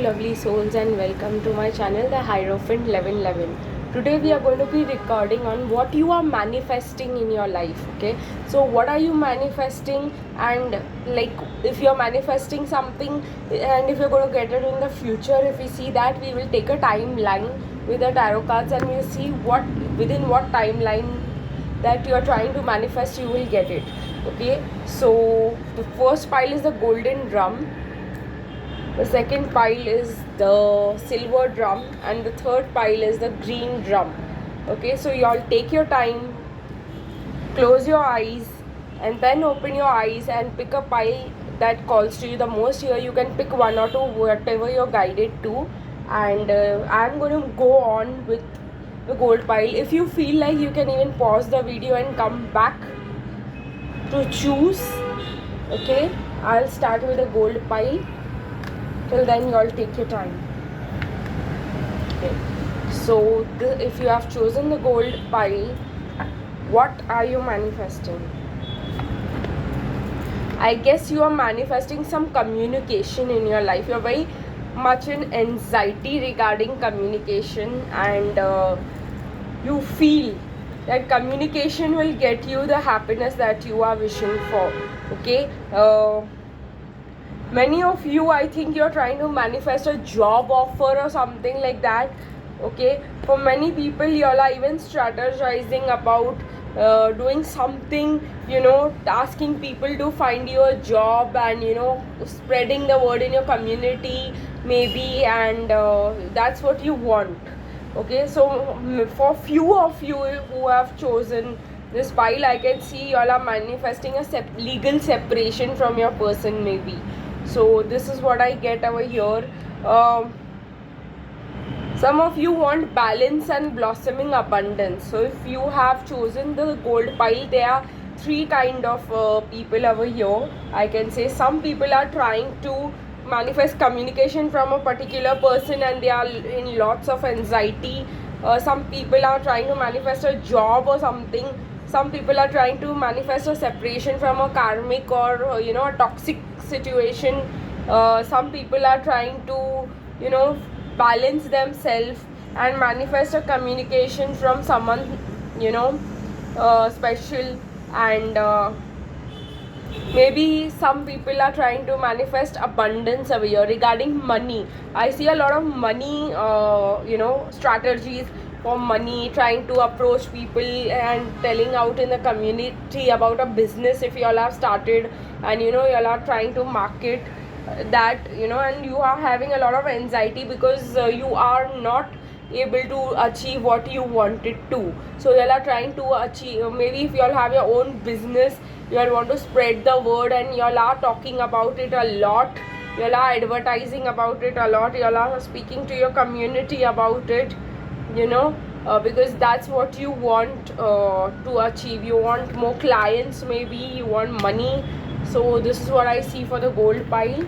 lovely souls, and welcome to my channel, the Hierophant 1111. Today we are going to be recording on what you are manifesting in your life. Okay, so what are you manifesting, and like if you're manifesting something and if you're going to get it in the future, if we see that, we will take a timeline with the tarot cards and we'll see what within what timeline that you are trying to manifest you will get it. Okay, so the first pile is the golden drum, the second pile is the silver drum, and the third pile is the green drum. Okay, so you all take your time, close your eyes, and then open your eyes and pick a pile that calls to you the most. Here you can pick one or two, whatever you're guided to, and I'm going to go on with the gold pile. If you feel like, you can even pause the video and come back to choose. Okay, I'll start with the gold pile. Till then, you all take your time. Okay, so if you have chosen the gold pile, what are you manifesting? I guess you are manifesting some communication in your life. You're very much in anxiety regarding communication, and you feel that communication will get you the happiness that you are wishing for. Okay, many of you, I think you're trying to manifest a job offer or something like that. Okay, for many people, you all are even strategizing about doing something, asking people to find you a job, and spreading the word in your community maybe, and that's what you want. Okay, so for few of you who have chosen this pile, I can see you all are manifesting a legal separation from your person maybe. So this is what I get over here. Some of you want balance and blossoming abundance. So if you have chosen the gold pile, there are three kind of people over here. I can say some people are trying to manifest communication from a particular person and they are in lots of anxiety. Some people are trying to manifest a job or something. Some people are trying to manifest a separation from a karmic or a toxic situation. Some people are trying to balance themselves and manifest a communication from someone special, and maybe some people are trying to manifest abundance over here regarding money. I see a lot of money strategies for money, trying to approach people and telling out in the community about a business if you all have started, and you all are trying to market that, and you are having a lot of anxiety because you are not able to achieve what you wanted to. So you all are trying to achieve, maybe if you all have your own business, you all want to spread the word and you all are talking about it a lot, you all are advertising about it a lot, you all are speaking to your community about it, because that's what you want to achieve. You want more clients, maybe you want money. So this is what I see for the gold pile.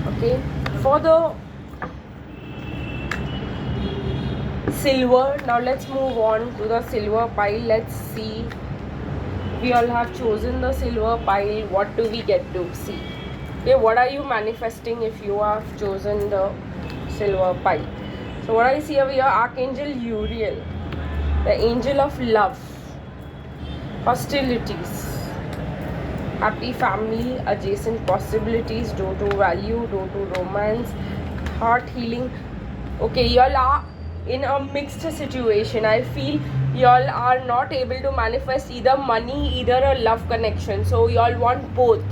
Okay, for the silver, now let's move on to the silver pile. Let's see, we all have chosen the silver pile. What do we get to see? Okay, what are you manifesting if you have chosen the silver pile? So what I see over here, Archangel Uriel, the angel of love, hostilities, happy family, adjacent possibilities, due to value, due to romance, heart healing. Okay, y'all are in a mixed situation. I feel y'all are not able to manifest either money, either a love connection. So y'all want both.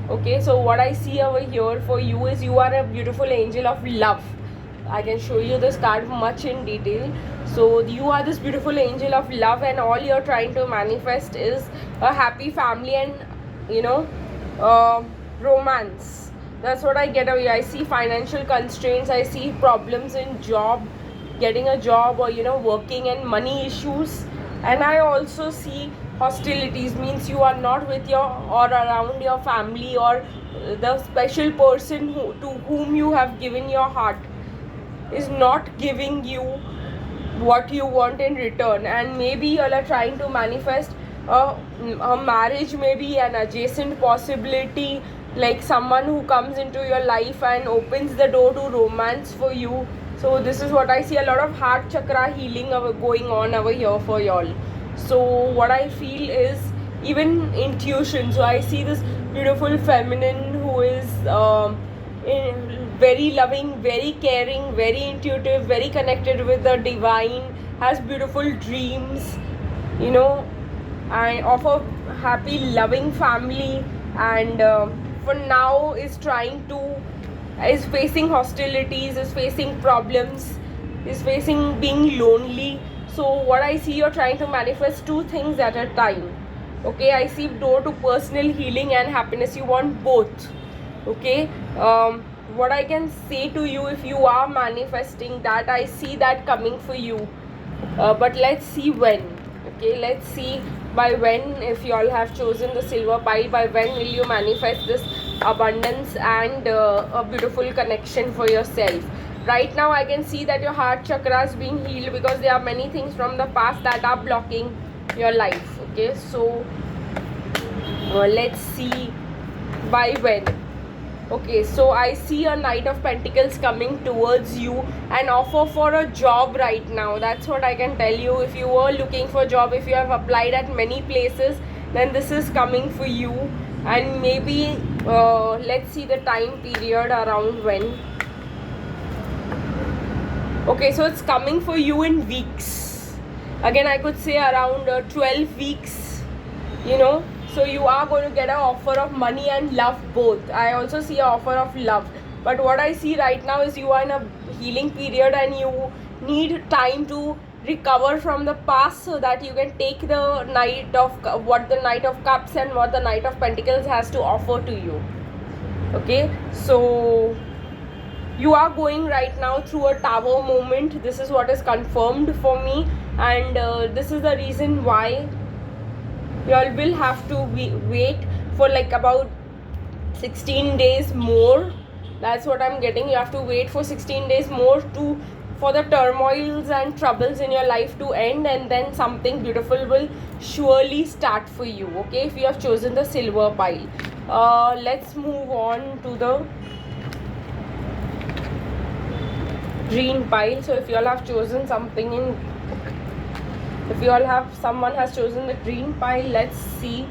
Okay, so what I see over here for you is you are a beautiful angel of love. I can show you this card much in detail. So you are this beautiful angel of love, and all you're trying to manifest is a happy family and romance. That's what I get away. I see financial constraints, I see problems in job, getting a job, or working, and money issues. And I also see hostilities, means you are not with your or around your family, or the special person to whom you have given your heart is not giving you what you want in return. And maybe you all are trying to manifest a marriage, maybe an adjacent possibility, like someone who comes into your life and opens the door to romance for you. So this is what I see, a lot of heart chakra healing going on over here for y'all. So what I feel is even intuition. So I see this beautiful feminine who is very loving, very caring, very intuitive, very connected with the divine, has beautiful dreams, you know, and of a happy loving family, and for now is facing hostilities, is facing problems, is facing being lonely. So what I see, you're trying to manifest two things at a time. Okay, I see door to personal healing and happiness. You want both. Okay, what I can say to you, if you are manifesting that, I see that coming for you, but let's see when. Okay, let's see by when. If you all have chosen the silver pile, by when will you manifest this abundance and a beautiful connection for yourself? Right now I can see that your heart chakra is being healed, because there are many things from the past that are blocking your life. Okay, so let's see by when. Okay, so I see a Knight of Pentacles coming towards you, an offer for a job right now. That's what I can tell you. If you were looking for a job, if you have applied at many places, then this is coming for you. And maybe let's see the time period around when. Okay, so it's coming for you in weeks. Again, I could say around 12 weeks, you know. So you are going to get an offer of money and love both. I also see an offer of love. But what I see right now is you are in a healing period and you need time to recover from the past, so that you can take the Knight of what the Knight of Cups and what the Knight of Pentacles has to offer to you. Okay, so you are going right now through a tower moment. This is what is confirmed for me, and this is the reason why you all will have to wait for like about 16 days more. That's what I'm getting. You have to wait for 16 days more for the turmoils and troubles in your life to end, and then something beautiful will surely start for you. Okay, if you have chosen the silver pile. Let's move on to the green pile. So if you all have chosen something in, if you all have, someone has chosen the green pile, let's see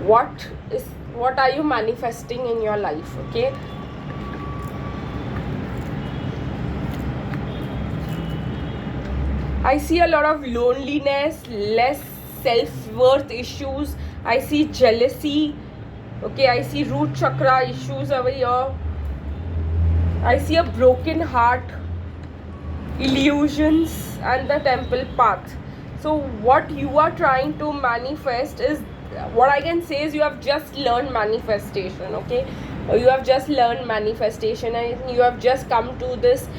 what are you manifesting in your life. Okay, I see a lot of loneliness, less self-worth issues. I see jealousy. Okay, I see root chakra issues over here. I see a broken heart, illusions, and the temple path. So what you are trying to manifest is, what I can say is, you have just learned manifestation. Okay, you have just learned manifestation, and you have just come to this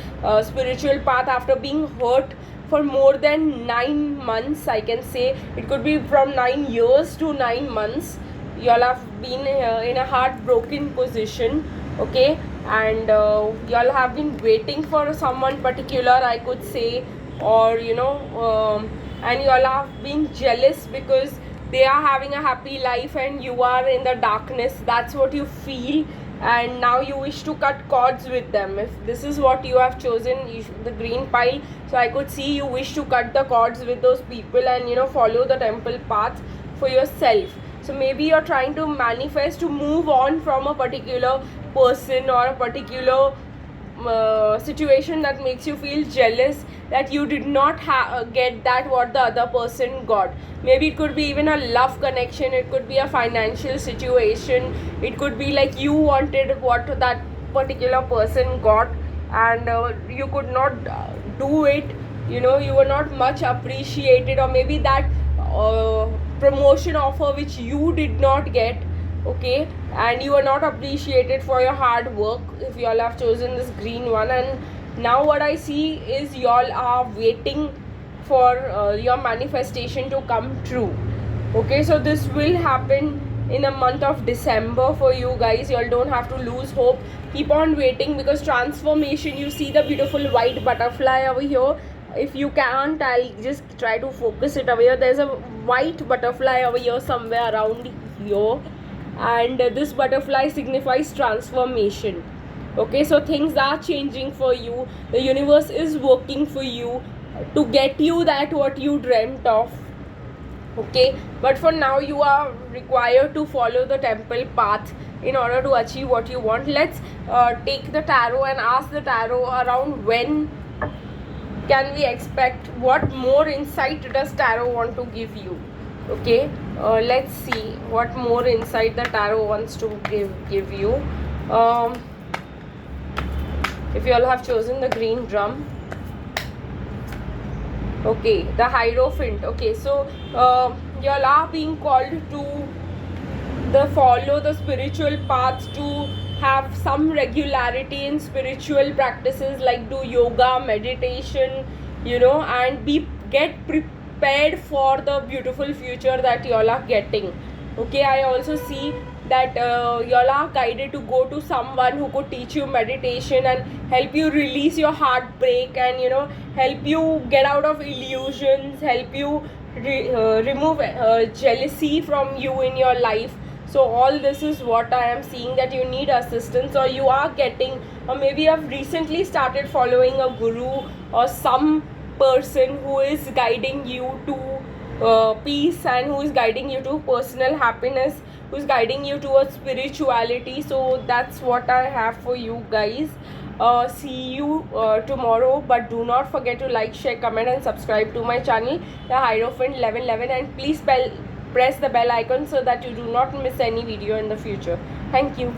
spiritual path after being hurt for more than 9 months. I can say it could be from 9 years to 9 months. You all have been in a heartbroken position. Okay, and you all have been waiting for someone particular, I could say, or you know, and you all have been jealous because they are having a happy life and you are in the darkness. That's what you feel, and now you wish to cut cords with them. If this is what you have chosen, the green pile, so I could see you wish to cut the cords with those people and, you know, follow the temple path for yourself. So maybe you're trying to manifest to move on from a particular person or a particular situation that makes you feel jealous that you did not get that what the other person got. Maybe it could be even a love connection, it could be a financial situation, it could be like you wanted what that particular person got, and you could not do it, you know, you were not much appreciated, or maybe that promotion offer which you did not get. Okay, and you are not appreciated for your hard work, if you all have chosen this green one. And now what I see is you all are waiting for your manifestation to come true. Okay, so this will happen in a month of December for you guys. You all don't have to lose hope, keep on waiting, because transformation, you see the beautiful white butterfly over here. If you can't, I'll just try to focus it over here. There's a white butterfly over here somewhere around here. and this butterfly signifies transformation. Okay, so things are changing for you. The universe is working for you to get you that what you dreamt of. Okay, but for now you are required to follow the temple path in order to achieve what you want. Let's take the tarot and ask the tarot around when can we expect, what more insight does tarot want to give you. Okay, let's see what more insight the tarot wants to give you. If you all have chosen the green drum, okay, the Hierophant. Okay, so you all are being called to follow the spiritual path, to have some regularity in spiritual practices like do yoga, meditation, and get prepared for the beautiful future that y'all are getting. Okay, I also see that y'all are guided to go to someone who could teach you meditation and help you release your heartbreak, and help you get out of illusions, help you remove jealousy from you in your life. So all this is what I am seeing, that you need assistance, or you are getting, or maybe you have recently started following a guru or some person who is guiding you to peace, and who is guiding you to personal happiness, who is guiding you towards spirituality. So that's what I have for you guys. See you tomorrow, but do not forget to like, share, comment and subscribe to my channel, the Hierophant 1111, and please press the bell icon so that you do not miss any video in the future. Thank you.